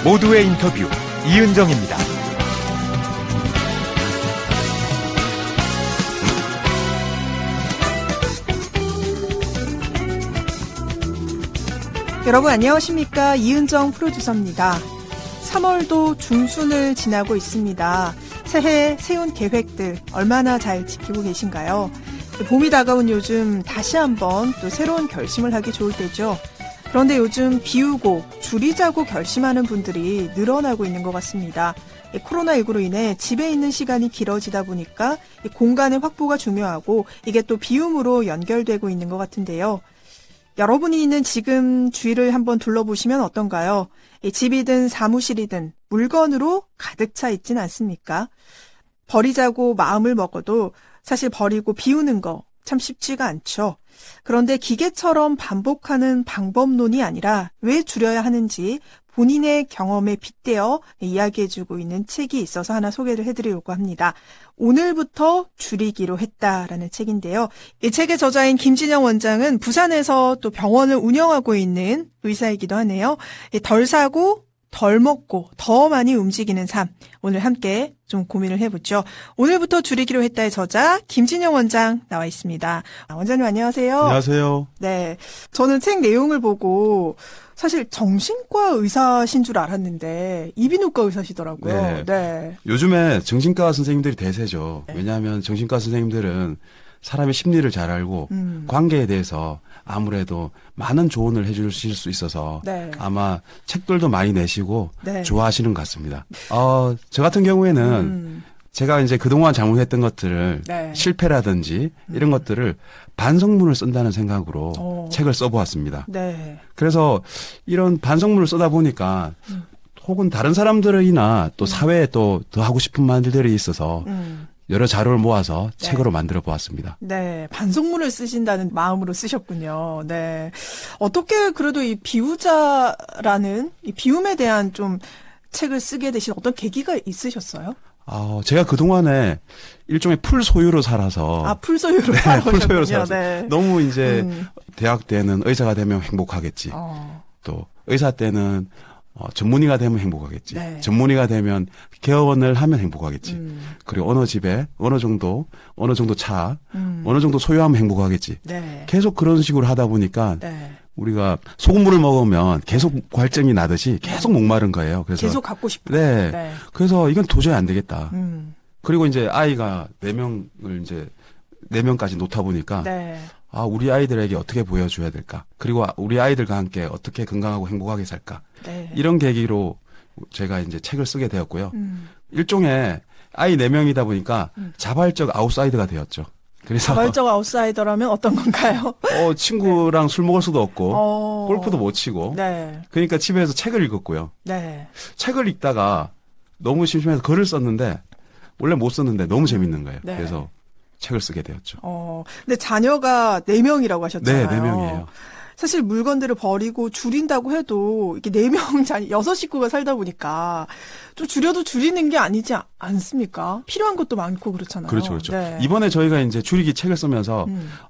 모두의 인터뷰 이은정입니다. 여러분 안녕하십니까? 이은정 프로듀서입니다. 3월도 중순을 지나고 있습니다. 새해 세운 계획들 얼마나 잘 지키고 계신가요? 봄이 다가온 요즘 다시 한번 또 새로운 결심을 하기 좋을 때죠. 그런데 요즘 비우고 줄이자고 결심하는 분들이 늘어나고 있는 것 같습니다. 코로나19로 인해 집에 있는 시간이 길어지다 보니까 공간의 확보가 중요하고 이게 또 비움으로 연결되고 있는 것 같은데요. 여러분이 있는 지금 주위를 한번 둘러보시면 어떤가요? 집이든 사무실이든 물건으로 가득 차 있진 않습니까? 버리자고 마음을 먹어도 사실 버리고 비우는 거 참 쉽지가 않죠. 그런데 기계처럼 반복하는 방법론이 아니라 왜 줄여야 하는지 본인의 경험에 빗대어 이야기해주고 있는 책이 있어서 하나 소개를 해드리려고 합니다. 오늘부터 줄이기로 했다라는 책인데요. 이 책의 저자인 김진영 원장은 부산에서 또 병원을 운영하고 있는 의사이기도 하네요. 덜 사고 덜 먹고 더 많이 움직이는 삶. 오늘 함께 좀 고민을 해보죠. 오늘부터 줄이기로 했다의 저자 김진영 원장 나와 있습니다. 원장님 안녕하세요. 안녕하세요. 네, 저는 책 내용을 보고 사실 정신과 의사신 줄 알았는데 이비인후과 의사시더라고요. 네. 네. 요즘에 정신과 선생님들이 대세죠. 네. 왜냐하면 정신과 선생님들은 사람의 심리를 잘 알고 관계에 대해서 아무래도 많은 조언을 해주실 수 있어서 네. 아마 책들도 많이 내시고 네. 좋아하시는 것 같습니다. 저 같은 경우에는 제가 이제 그동안 잘못했던 것들을 네. 실패라든지 이런 것들을 반성문을 쓴다는 생각으로 책을 써보았습니다. 네. 그래서 이런 반성문을 쓰다 보니까 혹은 다른 사람들이나 또 사회에 또 더 하고 싶은 말들이 있어서 여러 자료를 모아서 네. 책으로 만들어 보았습니다. 네, 반성문을 쓰신다는 마음으로 쓰셨군요. 네. 어떻게 그래도 이 비우자라는 이 비움에 대한 좀 책을 쓰게 되신 어떤 계기가 있으셨어요? 제가 그동안에 일종의 풀소유로 살아서. 풀소유로 네, 살아오셨군요. 풀소유로 살아서. 네. 너무 이제 대학 때는 의사가 되면 행복하겠지. 또 의사 때는 전문의가 되면 행복하겠지. 네. 전문의가 되면 개원을 하면 행복하겠지. 그리고 어느 집에 어느 정도 차, 어느 정도 소유하면 행복하겠지. 네. 계속 그런 식으로 하다 보니까 네. 우리가 소금물을 먹으면 계속 갈증이 나듯이 계속 목마른 거예요. 그래서 계속 갖고 싶고. 네. 네. 그래서 이건 도저히 안 되겠다. 그리고 그리고 이제 아이가 4명을 이제 4명까지 놓다 보니까 네. 우리 아이들에게 어떻게 보여줘야 될까? 그리고 우리 아이들과 함께 어떻게 건강하고 행복하게 살까? 네. 이런 계기로 제가 이제 책을 쓰게 되었고요. 일종의 아이 4명이다 보니까 자발적 아웃사이더가 되었죠. 그래서 자발적 아웃사이더라면 어떤 건가요? 친구랑 술 먹을 수도 없고 골프도 못 치고 네. 그러니까 집에서 책을 읽었고요. 네. 책을 읽다가 너무 심심해서 글을 썼는데 원래 못 썼는데 너무 재밌는 거예요. 네. 그래서 책을 쓰게 되었죠. 근데 자녀가 4명이라고 하셨잖아요. 네, 4명이에요. 사실 물건들을 버리고 줄인다고 해도 이게 4명 자녀 6식구가 살다 보니까 좀 줄여도 줄이는 게 아니지 않습니까? 필요한 것도 많고 그렇잖아요. 그렇죠, 그렇죠. 네. 이번에 저희가 이제 줄이기 책을 쓰면서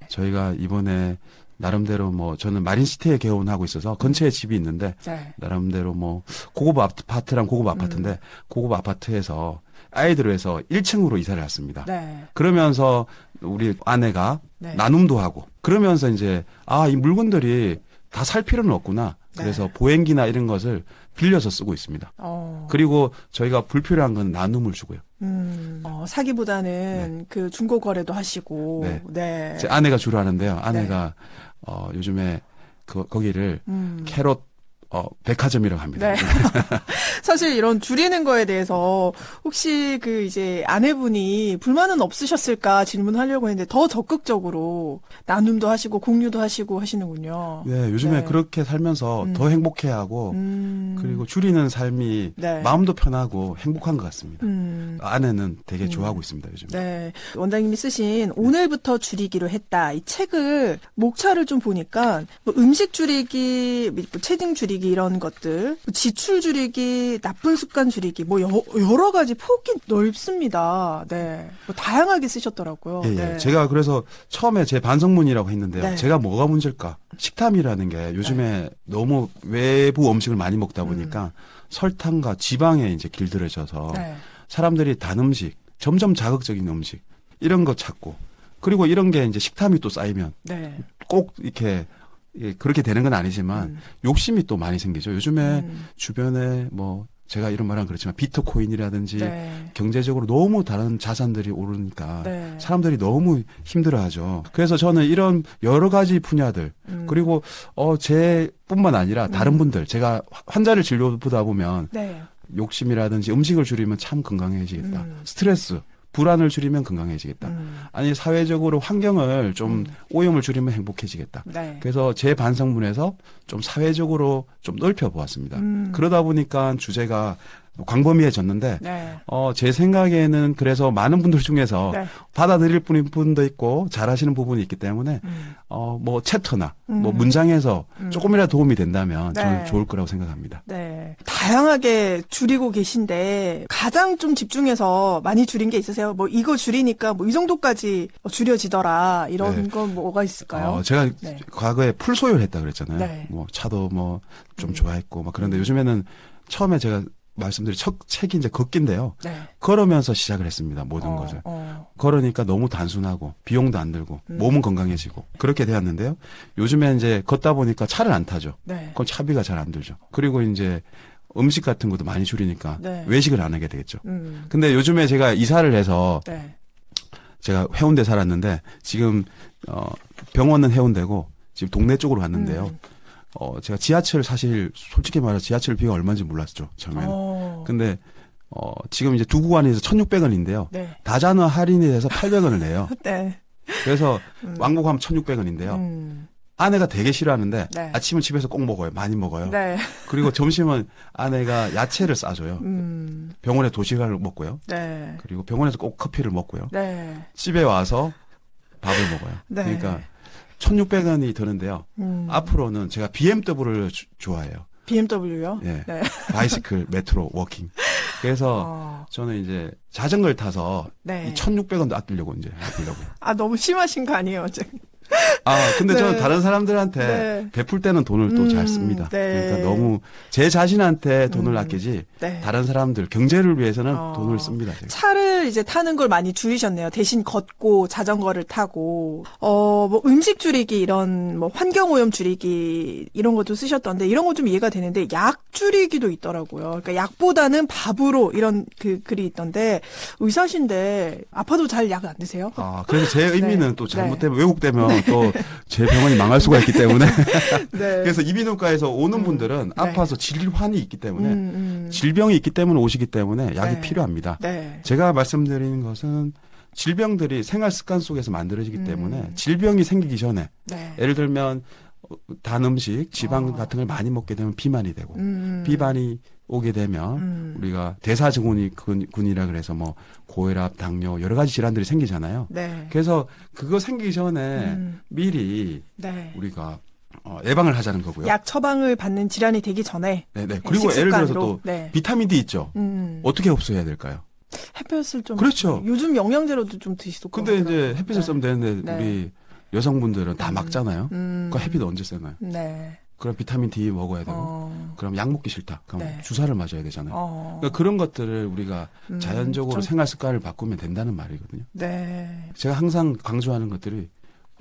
저희가 이번에 나름대로 저는 마린시티에 개원하고 있어서 근처에 집이 있는데 네. 나름대로 고급 아파트랑 고급 아파트인데 고급 아파트에서 아이들을 위해서 1층으로 이사를 왔습니다. 네. 그러면서 우리 아내가 네. 나눔도 하고 그러면서 이제 이 물건들이 다 살 필요는 없구나. 그래서 네. 보행기나 이런 것을 빌려서 쓰고 있습니다. 그리고 저희가 불필요한 건 나눔을 주고요. 사기보다는 그 중고 거래도 하시고. 네. 네. 제 아내가 주로 하는데요. 아내가 요즘에 거기를 캐롯 백화점이라고 합니다. 네. 사실 이런 줄이는 거에 대해서 혹시 이제 아내분이 불만은 없으셨을까 질문하려고 했는데 더 적극적으로 나눔도 하시고 공유도 하시고 하시는군요. 네, 요즘에 네. 그렇게 살면서 더 행복해하고 그리고 줄이는 삶이 네. 마음도 편하고 행복한 것 같습니다. 아내는 되게 좋아하고 있습니다, 요즘. 네. 원장님이 쓰신 오늘부터 줄이기로 했다. 이 책을 목차를 좀 보니까 음식 줄이기, 체중 줄이기 줄이기 이런 것들, 지출 줄이기, 나쁜 습관 줄이기, 뭐 여러 가지 폭이 넓습니다. 네, 뭐 다양하게 쓰셨더라고요. 예, 예. 네. 제가 그래서 처음에 제 반성문이라고 했는데요. 네. 제가 뭐가 문제일까? 식탐이라는 게 요즘에 너무 외부 음식을 많이 먹다 보니까 설탕과 지방에 이제 길들여져서 네. 사람들이 단 음식, 점점 자극적인 음식 이런 거 찾고 그리고 이런 게 이제 식탐이 또 쌓이면 네. 꼭 이렇게 그렇게 되는 건 아니지만 욕심이 또 많이 생기죠. 요즘에 주변에 뭐 제가 이런 말은 그렇지만 비트코인이라든지 네. 경제적으로 너무 다른 자산들이 오르니까 네. 사람들이 너무 힘들어하죠. 그래서 저는 이런 여러 가지 분야들 그리고 제뿐만 아니라 다른 분들 제가 환자를 진료보다 보면 네. 욕심이라든지 음식을 줄이면 참 건강해지겠다. 스트레스, 불안을 줄이면 건강해지겠다. 아니 사회적으로 환경을 좀 오염을 줄이면 행복해지겠다. 네. 그래서 제 반성문에서 좀 사회적으로 좀 넓혀 보았습니다. 그러다 보니까 주제가 광범위해졌는데 네. 제 생각에는 그래서 많은 분들 중에서 네. 받아들일 분도 있고 잘하시는 부분이 있기 때문에 뭐 챕터나 뭐 문장에서 조금이라도 도움이 된다면 네. 저는 좋을 거라고 생각합니다. 네. 다양하게 줄이고 계신데 가장 좀 집중해서 많이 줄인 게 있으세요? 뭐 이거 줄이니까 뭐 이 정도까지 줄여지더라 이런 네. 건 뭐가 있을까요? 제가 네. 과거에 풀 소유했다 그랬잖아요. 네. 뭐 차도 뭐 좀 좋아했고 막 그런데 요즘에는 처음에 제가 말씀드린 첫 책이 이제 걷기인데요. 네. 걸으면서 시작을 했습니다. 모든 것을. 걸으니까 너무 단순하고 비용도 안 들고 몸은 건강해지고 그렇게 되었는데요. 요즘에 이제 걷다 보니까 차를 안 타죠. 네. 그럼 차비가 잘 안 들죠. 그리고 이제 음식 같은 것도 많이 줄이니까 네. 외식을 안 하게 되겠죠. 근데 요즘에 제가 이사를 해서 네. 제가 해운대 살았는데 지금 병원은 해운대고 지금 동네 쪽으로 왔는데요. 제가 지하철 사실 솔직히 말해서 지하철 비가 얼마인지 몰랐죠. 처음에는. 근데 지금 이제 두 구간에서 1,600원인데요. 네. 다자는 할인이 돼서 800원을 내요. 네. 그래서 왕복하면 1,600원인데요. 아내가 되게 싫어하는데 네. 아침은 집에서 꼭 먹어요. 많이 먹어요. 네. 그리고 점심은 아내가 야채를 싸줘요. 병원에 도시락을 먹고요. 네. 그리고 병원에서 꼭 커피를 먹고요. 네. 집에 와서 밥을 먹어요. 네. 그러니까 1,600원이 드는데요. 앞으로는 제가 BMW를 좋아해요. BMW요? 예. 네. 바이시클, 메트로, 워킹. 그래서 저는 이제 자전거를 타서 네. 이 1,600원도 아끼려고 이제 아끼려고. 아, 너무 심하신 거 아니에요, 지금? 근데 네. 저는 다른 사람들한테 네. 베풀 때는 돈을 또 잘 씁니다. 네. 그러니까 너무 제 자신한테 돈을 아끼지 네. 다른 사람들 경제를 위해서는 돈을 씁니다. 제가. 차를 이제 타는 걸 많이 줄이셨네요. 대신 걷고 자전거를 타고 뭐 음식 줄이기 이런 뭐 환경 오염 줄이기 이런 것도 쓰셨던데 이런 거 좀 이해가 되는데 약 줄이기도 있더라고요. 그러니까 약보다는 밥으로 이런 그 글이 있던데 의사신데 아파도 잘 약 안 드세요? 그래서 제 의미는 네. 또 잘못되면 왜곡되면 또 제 병원이 망할 수가 있기 때문에 네. 그래서 이비인후과에서 오는 분들은 네. 아파서 질환이 있기 때문에 질병이 있기 때문에 오시기 때문에 약이 네. 필요합니다. 네. 제가 말씀드리는 것은 질병들이 생활 습관 속에서 만들어지기 때문에 질병이 생기기 전에 네. 예를 들면 단 음식, 지방 같은 걸 많이 먹게 되면 비만이 되고 비만이 오게 되면 우리가 대사증후군이라 그래서 뭐 고혈압, 당뇨 여러 가지 질환들이 생기잖아요. 네. 그래서 그거 생기기 전에 미리 네. 우리가 예방을 하자는 거고요. 약 처방을 받는 질환이 되기 전에 네네. 그리고 예를 들어서 식습관으로. 또 네. 비타민 D 있죠. 어떻게 흡수해야 될까요? 햇볕을 좀 그렇죠. 요즘 영양제로도 좀 드시고 근데 이제 햇빛을 쓰면 되는데 네. 우리 여성분들은 다 막잖아요. 그 햇빛 언제 쐬나요? 네. 그럼 비타민 D 먹어야 되고 그럼 약 먹기 싫다. 그럼 네. 주사를 맞아야 되잖아요. 그러니까 그런 것들을 우리가 자연적으로 생활 습관을 바꾸면 된다는 말이거든요. 네. 제가 항상 강조하는 것들이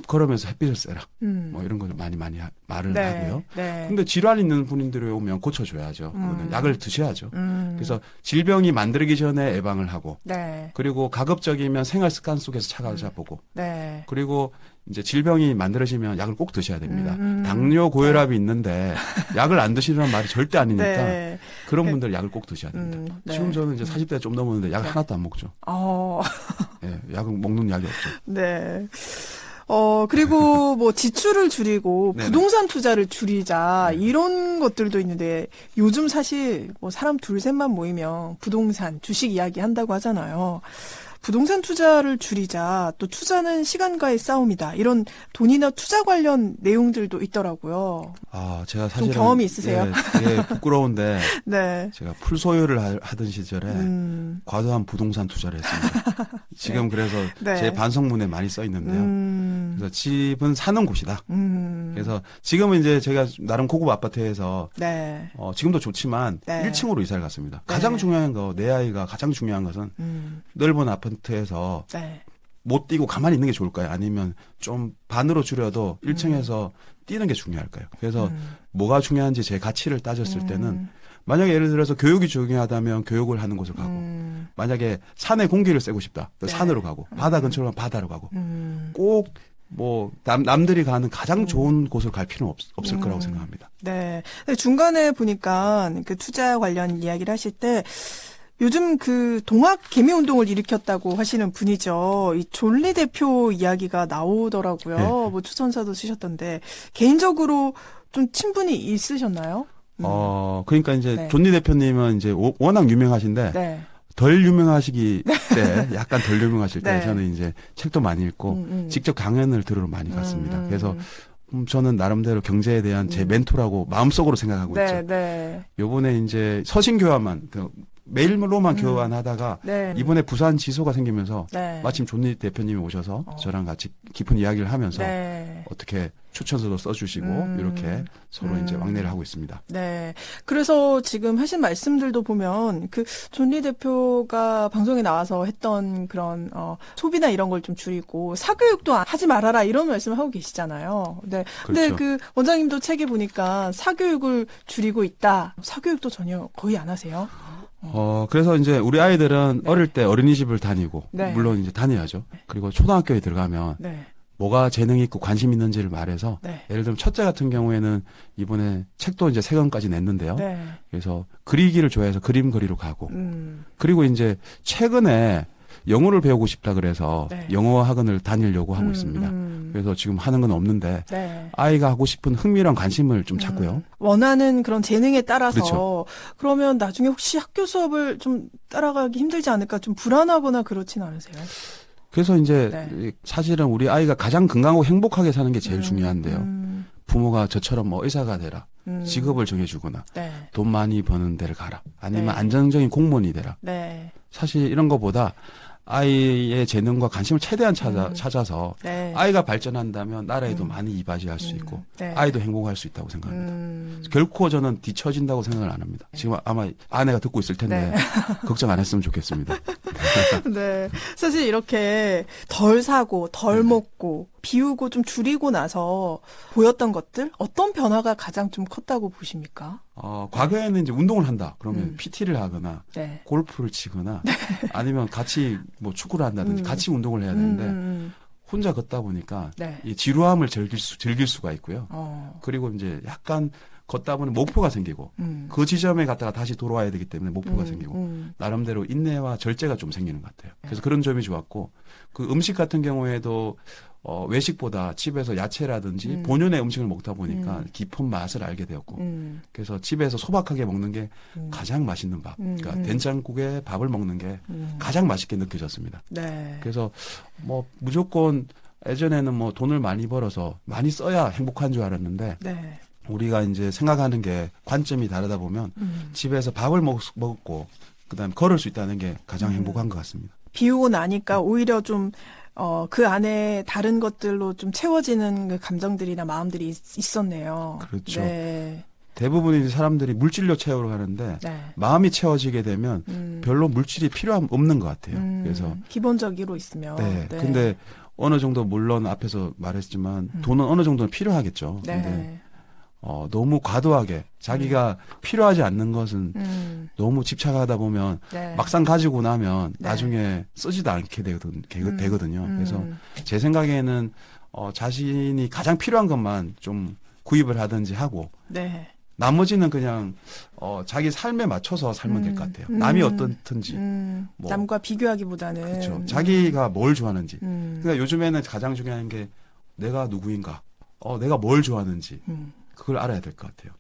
걸으면서 햇빛을 쐬라. 뭐 이런 걸 많이 말을 네. 하고요. 네. 근데 질환 있는 분들이 오면 고쳐줘야죠. 그거는 약을 드셔야죠. 그래서 질병이 만들기 전에 예방을 하고 네. 그리고 가급적이면 생활 습관 속에서 찾아보고 네. 그리고 이제 질병이 만들어지면 약을 꼭 드셔야 됩니다. 당뇨, 고혈압이 있는데 약을 안 드시는 말이 절대 아니니까 네. 그런 분들 약을 꼭 드셔야 됩니다. 네. 지금 저는 이제 40대 좀 넘었는데 약을 하나도 안 먹죠. 예, 약은 먹는 약이 없죠. 네. 그리고 뭐 지출을 줄이고 네네. 부동산 투자를 줄이자 이런 것들도 있는데 요즘 사실 뭐 사람 둘 셋만 모이면 부동산, 주식 이야기 한다고 하잖아요. 부동산 투자를 줄이자, 또 투자는 시간과의 싸움이다. 이런 돈이나 투자 관련 내용들도 있더라고요. 제가 사실은 좀 경험이 있으세요? 되게 부끄러운데 네. 제가 풀소유를 하던 시절에 과도한 부동산 투자를 했습니다. 지금 그래서 네. 제 반성문에 많이 써 있는데요. 그래서 집은 사는 곳이다. 그래서 지금은 이제 제가 나름 고급 아파트에서 네. 지금도 좋지만 네. 1층으로 이사를 갔습니다. 네. 가장 중요한 거, 내 아이가 가장 중요한 것은 넓은 아파트에서 네. 못 뛰고 가만히 있는 게 좋을까요? 아니면 좀 반으로 줄여도 1층에서 뛰는 게 중요할까요? 그래서 뭐가 중요한지 제 가치를 따졌을 때는 만약에 예를 들어서 교육이 중요하다면 교육을 하는 곳을 가고 만약에 산의 공기를 쐬고 싶다. 네. 산으로 가고 바다 근처로 가면 바다로 가고 꼭 뭐 남들이 가는 가장 좋은 곳을 갈 필요는 없을 거라고 생각합니다. 네. 근데 중간에 보니까 그 투자 관련 이야기를 하실 때 요즘 그 동학 개미 운동을 일으켰다고 하시는 분이죠. 이 존리 대표 이야기가 나오더라고요. 네. 뭐 추천사도 쓰셨던데 개인적으로 좀 친분이 있으셨나요? 그러니까 이제 네. 존니 대표님은 이제 워낙 유명하신데 네. 덜 유명하시기 때 약간 덜 유명하실 때 네. 저는 이제 책도 많이 읽고 직접 강연을 들으러 많이 갔습니다. 그래서 저는 나름대로 경제에 대한 제 멘토라고 마음속으로 생각하고 네, 있죠. 네. 요번에 이제 서신 교환만 메일로만 교환하다가 네. 이번에 부산 지소가 생기면서 네. 마침 존니 대표님이 오셔서 저랑 같이 깊은 이야기를 하면서 네. 어떻게 추천서도 써주시고 이렇게 서로 이제 왕래를 하고 있습니다. 네. 그래서 지금 하신 말씀들도 보면 그 존리 대표가 방송에 나와서 했던 그런 소비나 이런 걸 좀 줄이고 사교육도 하지 말아라 이런 말씀을 하고 계시잖아요. 네. 근데 그렇죠. 그 원장님도 책에 보니까 사교육을 줄이고 있다. 사교육도 전혀 거의 안 하세요? 그래서 이제 우리 아이들은 네. 어릴 때 어린이집을 다니고, 네. 물론 이제 다녀야죠. 그리고 초등학교에 들어가면 네. 뭐가 재능 있고 관심 있는지를 말해서, 네. 예를 들면 첫째 같은 경우에는 이번에 책도 이제 3권까지 냈는데요. 네. 그래서 그리기를 좋아해서 그림 그리러 가고, 음. 그리고 이제 최근에 영어를 배우고 싶다 그래서 네. 영어 학원을 다니려고 하고 있습니다. 그래서 지금 하는 건 없는데, 네. 아이가 하고 싶은 흥미랑 관심을 좀 찾고요. 원하는 그런 재능에 따라서 그렇죠. 그러면 나중에 혹시 학교 수업을 좀 따라가기 힘들지 않을까 좀 불안하거나 그렇진 않으세요? 그래서 이제 네. 사실은 우리 아이가 가장 건강하고 행복하게 사는 게 제일 중요한데요. 부모가 저처럼 뭐 의사가 되라, 직업을 정해주거나, 네. 돈 많이 버는 데를 가라, 아니면 네. 안정적인 공무원이 되라. 네. 사실 이런 거보다 아이의 재능과 관심을 최대한 찾아서 네. 아이가 발전한다면 나라에도 많이 이바지할 수 있고 네. 아이도 행복할 수 있다고 생각합니다. 결코 저는 뒤처진다고 생각을 안 합니다. 지금 아마 아내가 듣고 있을 텐데 네. 걱정 안 했으면 좋겠습니다. 네. 사실 이렇게 덜 사고, 덜 먹고, 비우고 좀 줄이고 나서 보였던 것들, 어떤 변화가 가장 좀 컸다고 보십니까? 과거에는 이제 운동을 한다. 그러면 PT를 하거나 네. 골프를 치거나 아니면 같이 뭐 축구를 한다든지 같이 운동을 해야 되는데 혼자 걷다 보니까 네. 이 지루함을 즐길 수가 있고요. 그리고 이제 약간 걷다 보면 목표가 생기고 그 지점에 갔다가 다시 돌아와야 되기 때문에 목표가 생기고 나름대로 인내와 절제가 좀 생기는 것 같아요. 그래서 그런 점이 좋았고 그 음식 같은 경우에도 외식보다 집에서 야채라든지 본연의 음식을 먹다 보니까 깊은 맛을 알게 되었고 그래서 집에서 소박하게 먹는 게 가장 맛있는 밥. 그러니까 된장국에 밥을 먹는 게 가장 맛있게 느껴졌습니다. 네. 그래서 뭐 무조건 예전에는 뭐 돈을 많이 벌어서 많이 써야 행복한 줄 알았는데 네. 우리가 이제 생각하는 게 관점이 다르다 보면 집에서 밥을 먹고 그다음에 걸을 수 있다는 게 가장 행복한 것 같습니다. 비우고 나니까 오히려 좀 그 안에 다른 것들로 좀 채워지는 그 감정들이나 마음들이 있었네요. 그렇죠. 네. 대부분의 사람들이 물질로 채우러 가는데 네. 마음이 채워지게 되면 별로 물질이 없는 것 같아요. 그래서 기본적으로 있으면. 네. 근데 어느 정도 물론 앞에서 말했지만 돈은 어느 정도는 필요하겠죠. 네. 근데 너무 과도하게 자기가 필요하지 않는 것은 너무 집착하다 보면 네. 막상 가지고 나면 네. 나중에 쓰지도 않게 되거든요. 그래서 제 생각에는 자신이 가장 필요한 것만 좀 구입을 하든지 하고 네. 나머지는 그냥 자기 삶에 맞춰서 살면 될 것 같아요. 남이 어떻든지 뭐. 남과 비교하기보다는 그렇죠. 자기가 뭘 좋아하는지. 그러니까 요즘에는 가장 중요한 게 내가 누구인가, 내가 뭘 좋아하는지 그걸 알아야 될 것 같아요.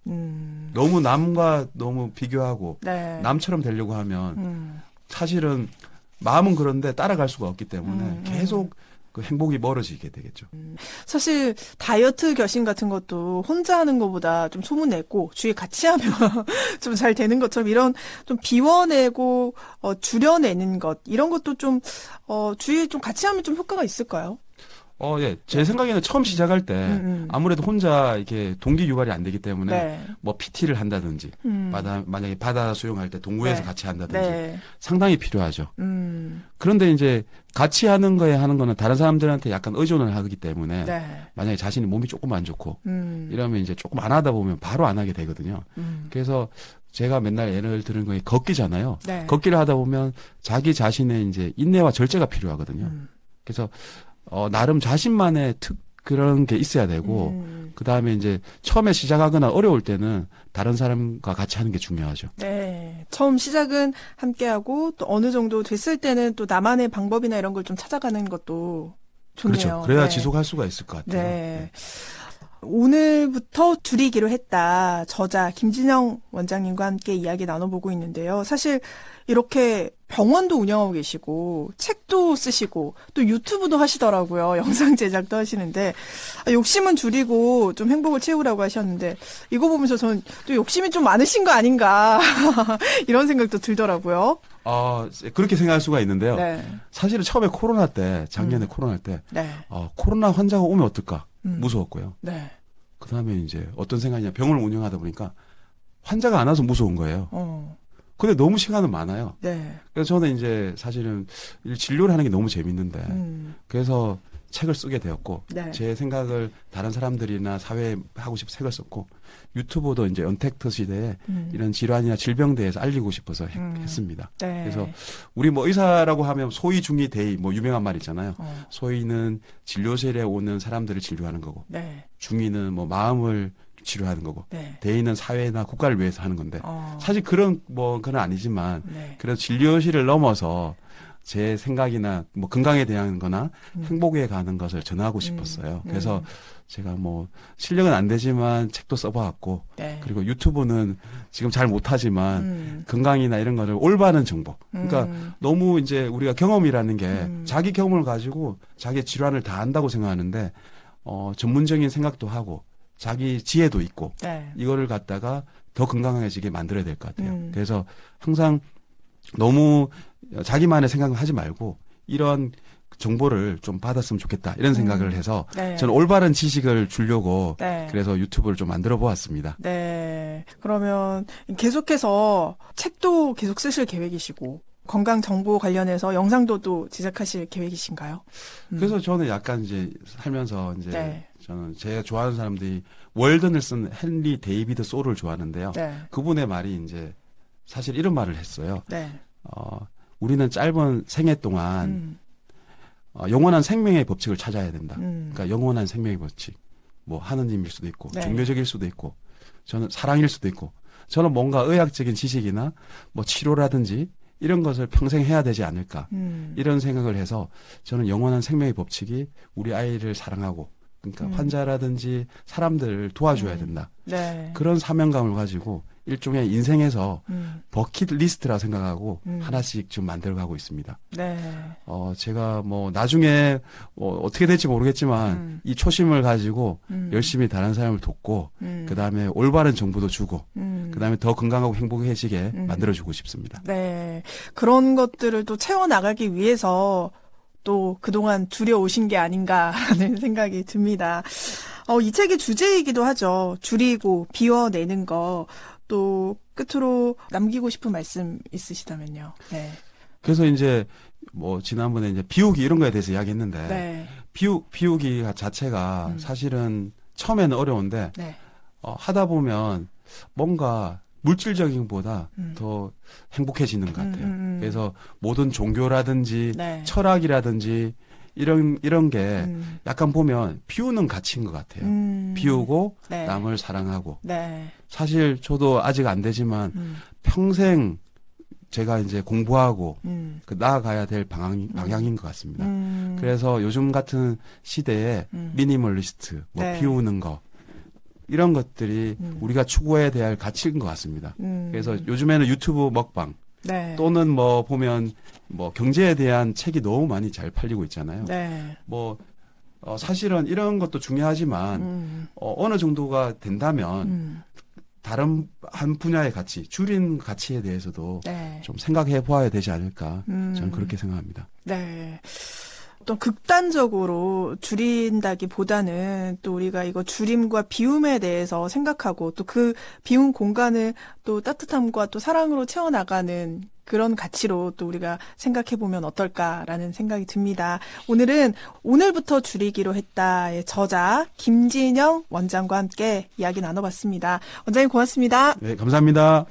너무 남과 너무 비교하고 네. 남처럼 되려고 하면 사실은 마음은 그런데 따라갈 수가 없기 때문에 계속 그 행복이 멀어지게 되겠죠. 사실 다이어트 결심 같은 것도 혼자 하는 것보다 좀 소문내고 주위에 같이 하면 좀 잘 되는 것처럼 이런 좀 비워내고 줄여내는 것 이런 것도 좀 주위에 좀 같이 하면 좀 효과가 있을까요? 예. 제 생각에는 처음 시작할 때 아무래도 혼자 이렇게 동기 유발이 안 되기 때문에 네. 뭐 PT를 한다든지 만약에 바다 수영할 때 동호회에서 네. 같이 한다든지 네. 상당히 필요하죠. 그런데 이제 같이 하는 거는 다른 사람들한테 약간 의존을 하기 때문에 네. 만약에 자신이 몸이 조금 안 좋고 이러면 이제 조금 안 하다 보면 바로 안 하게 되거든요. 그래서 제가 맨날 예를 드는 거에 걷기잖아요. 네. 걷기를 하다 보면 자기 자신의 이제 인내와 절제가 필요하거든요. 그래서 나름 자신만의 그런 게 있어야 되고, 그 다음에 이제 처음에 시작하거나 어려울 때는 다른 사람과 같이 하는 게 중요하죠. 네. 처음 시작은 함께하고 또 어느 정도 됐을 때는 또 나만의 방법이나 이런 걸 좀 찾아가는 것도 좋네요. 그렇죠. 그래야 네. 지속할 수가 있을 것 같아요. 네. 오늘부터 줄이기로 했다. 저자 김진영 원장님과 함께 이야기 나눠보고 있는데요. 사실 이렇게 병원도 운영하고 계시고 책도 쓰시고 또 유튜브도 하시더라고요. 영상 제작도 하시는데 욕심은 줄이고 좀 행복을 채우라고 하셨는데 이거 보면서 저는 또 욕심이 좀 많으신 거 아닌가 이런 생각도 들더라고요. 그렇게 생각할 수가 있는데요. 네. 사실은 처음에 코로나 때, 작년에 코로나 때, 네. 코로나 환자가 오면 어떨까 무서웠고요. 네. 그 다음에 이제 어떤 생각이냐, 병원을 운영하다 보니까 환자가 안 와서 무서운 거예요. 근데 너무 시간은 많아요. 네. 그래서 저는 이제 사실은 진료를 하는 게 너무 재밌는데, 그래서 책을 쓰게 되었고, 네. 제 생각을 다른 사람들이나 사회에 하고 싶어 책을 썼고, 유튜브도 이제 언택트 시대에 이런 질환이나 질병에 대해서 알리고 싶어서 했습니다. 네. 그래서 우리 뭐 의사라고 하면 소위, 중이, 대의 뭐 유명한 말 있잖아요. 소위는 진료실에 오는 사람들을 진료하는 거고, 네. 중위는 뭐 마음을 치료하는 거고, 네. 대의는 사회나 국가를 위해서 하는 건데, 사실 그건 아니지만, 네. 그래도 진료실을 넘어서 제 생각이나 뭐 건강에 대한 거나 행복에 가는 것을 전하고 싶었어요. 그래서 제가 뭐 실력은 안 되지만 책도 써보았고, 네. 그리고 유튜브는 지금 잘 못하지만 건강이나 이런 거를 올바른 정보. 그러니까 너무 이제 우리가 경험이라는 게 자기 경험을 가지고 자기 질환을 다 안다고 생각하는데, 전문적인 생각도 하고 자기 지혜도 있고, 네. 이거를 갖다가 더 건강해지게 만들어야 될 것 같아요. 그래서 항상 너무 자기만의 생각을 하지 말고 이런 정보를 좀 받았으면 좋겠다 이런 생각을 해서 네. 저는 올바른 지식을 주려고 네. 그래서 유튜브를 좀 만들어 보았습니다. 네. 그러면 계속해서 책도 계속 쓰실 계획이시고 건강 정보 관련해서 영상도 또 제작하실 계획이신가요? 그래서 저는 약간 이제 살면서 이제 네. 저는 제가 좋아하는 사람들이 월든을 쓴 헨리 데이비드 소를 좋아하는데요. 네. 그분의 말이 이제 사실 이런 말을 했어요. 네. 우리는 짧은 생애 동안 영원한 생명의 법칙을 찾아야 된다. 그러니까 영원한 생명의 법칙. 뭐 하느님일 수도 있고 네. 종교적일 수도 있고 저는 사랑일 수도 있고 저는 뭔가 의학적인 지식이나 뭐 치료라든지 이런 것을 평생 해야 되지 않을까. 이런 생각을 해서 저는 영원한 생명의 법칙이 우리 아이를 사랑하고 그러니까 환자라든지 사람들을 도와줘야 된다. 네. 그런 사명감을 가지고 일종의 인생에서 버킷리스트라 생각하고 하나씩 좀 만들어가고 있습니다. 네. 제가 뭐 나중에 어떻게 될지 모르겠지만 이 초심을 가지고 열심히 다른 사람을 돕고 그 다음에 올바른 정보도 주고 그 다음에 더 건강하고 행복해지게 만들어주고 싶습니다. 네. 그런 것들을 또 채워나가기 위해서 또 그동안 줄여오신 게 아닌가라는 생각이 듭니다. 이 책의 주제이기도 하죠. 줄이고 비워내는 거. 또 끝으로 남기고 싶은 말씀 있으시다면요. 네. 그래서 이제 뭐 지난번에 이제 비우기 이런 거에 대해서 이야기했는데 네. 비우기 자체가 사실은 처음에는 어려운데 네. 하다 보면 뭔가 물질적인 것보다 더 행복해지는 것 같아요. 그래서 모든 종교라든지 네. 철학이라든지 이런 게 약간 보면 비우는 가치인 것 같아요. 비우고 네. 남을 사랑하고. 네. 사실 저도 아직 안 되지만 평생 제가 이제 공부하고 나아가야 될 방향인 것 같습니다. 그래서 요즘 같은 시대에 미니멀리스트, 뭐 네. 비우는 거 이런 것들이 우리가 추구해야 될 가치인 것 같습니다. 그래서 요즘에는 유튜브 먹방 네. 또는 뭐 보면 뭐 경제에 대한 책이 너무 많이 잘 팔리고 있잖아요. 네. 뭐 사실은 이런 것도 중요하지만 어느 정도가 된다면 다른 한 분야의 가치, 줄인 가치에 대해서도 네. 좀 생각해 보아야 되지 않을까. 저는 그렇게 생각합니다. 네. 어떤 극단적으로 줄인다기보다는 또 우리가 이거 줄임과 비움에 대해서 생각하고 또 그 비운 공간을 또 따뜻함과 또 사랑으로 채워나가는 그런 가치로 또 우리가 생각해 보면 어떨까라는 생각이 듭니다. 오늘은 오늘부터 줄이기로 했다의 저자 김진영 원장과 함께 이야기 나눠봤습니다. 원장님 고맙습니다. 네, 감사합니다.